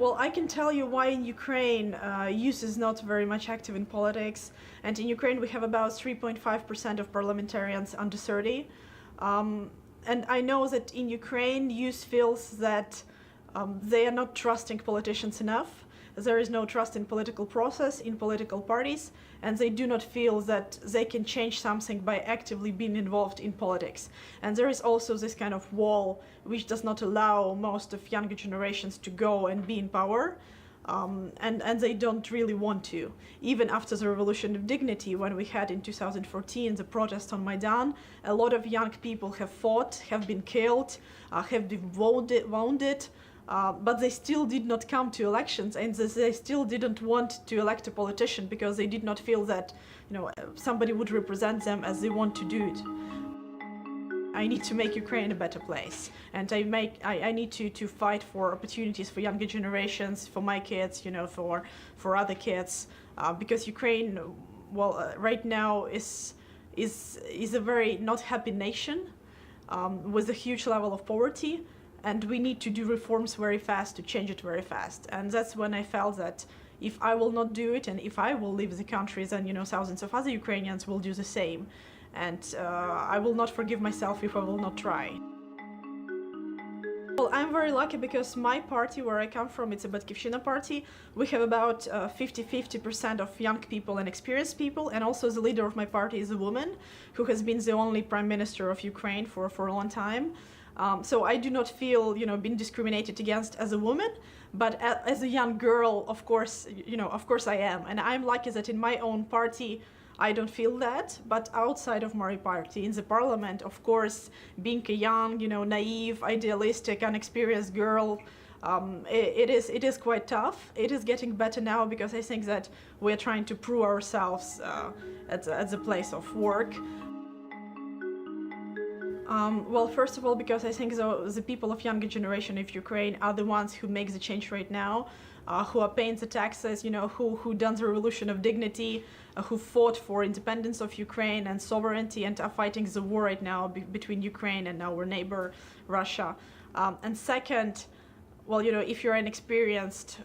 Well, I can tell you why in Ukraine youth is not very much active in politics, and in Ukraine we have about 3.5% of parliamentarians under 30. And I know that in Ukraine youth feels that they are not trusting politicians enough. There is no trust in political process, in political parties, and they do not feel that they can change something by actively being involved in politics. And there is also this kind of wall which does not allow most of younger generations to go and be in power. And they don't really want to. Even after the Revolution of Dignity, when we had in 2014 the protest on Maidan, a lot of young people have fought, have been killed, have been wounded, but they still did not come to elections, and they still didn't want to elect a politician because they did not feel that, somebody would represent them as they want to do it. I need to make Ukraine a better place, and I need to fight for opportunities for younger generations, for my kids, for other kids, because Ukraine, right now is a very not happy nation with a huge level of poverty. And we need to do reforms very fast to change it very fast. And that's when I felt that if I will not do it, and if I will leave the country, then thousands of other Ukrainians will do the same. And I will not forgive myself if I will not try. Well, I'm very lucky because my party, where I come from, it's a Batkivshina party. We have about 50% of young people and experienced people, and also the leader of my party is a woman who has been the only prime minister of Ukraine for a long time. So I do not feel, being discriminated against as a woman, but as a young girl, of course I am. And I'm lucky that in my own party, I don't feel that. But outside of my party, in the parliament, of course, being a young, naive, idealistic, unexperienced girl, it is quite tough. It is getting better now because I think that we're trying to prove ourselves at the place of work. Well, first of all, because I think the people of younger generation of Ukraine are the ones who make the change right now, who are paying the taxes, who done the revolution of dignity, who fought for independence of Ukraine and sovereignty, and are fighting the war right now between Ukraine and our neighbor, Russia. And second, well, if you're an experienced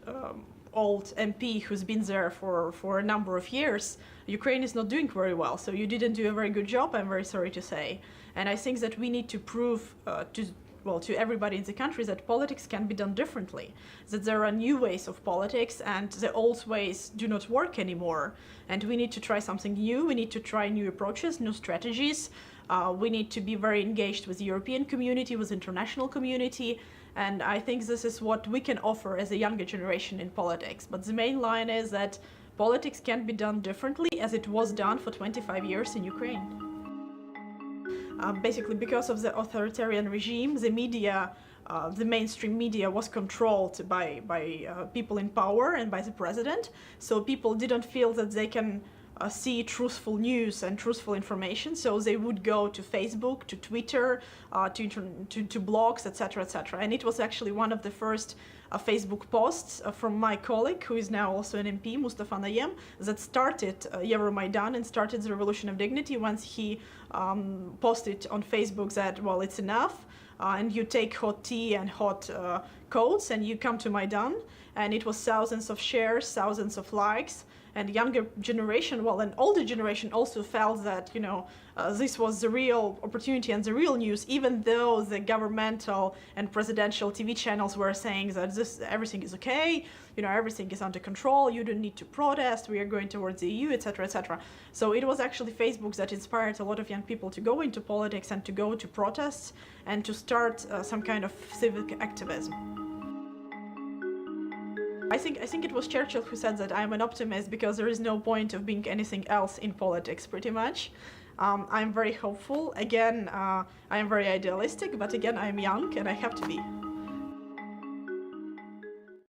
old MP who's been there for a number of years, Ukraine is not doing very well. So you didn't do a very good job, I'm very sorry to say. And I think that we need to prove to everybody in the country that politics can be done differently, that there are new ways of politics and the old ways do not work anymore. And we need to try something new, we need to try new approaches, new strategies. We need to be very engaged with the European community, with the international community. And I think this is what we can offer as a younger generation in politics. But the main line is that politics can be done differently as it was done for 25 years in Ukraine. Basically, because of the authoritarian regime, the media, the mainstream media was controlled by people in power and by the president. So people didn't feel that they can see truthful news and truthful information, so they would go to Facebook, to Twitter, to blogs, etc., etc. And it was actually one of the first Facebook posts from my colleague, who is now also an MP, Mustafa Nayem, that started Euromaidan and started the Revolution of Dignity once he posted on Facebook that, well, it's enough, and you take hot tea and hot coats and you come to Maidan. And it was thousands of shares, thousands of likes. And younger generation, well, an older generation also felt that, this was the real opportunity and the real news, even though the governmental and presidential TV channels were saying that everything is okay, everything is under control, you don't need to protest, we are going towards the EU, etc., etc. So it was actually Facebook that inspired a lot of young people to go into politics and to go to protests and to start some kind of civic activism. I think it was Churchill who said that I'm an optimist because there is no point of being anything else in politics, pretty much. I'm very hopeful. Again, I am very idealistic, but again, I'm young and I have to be.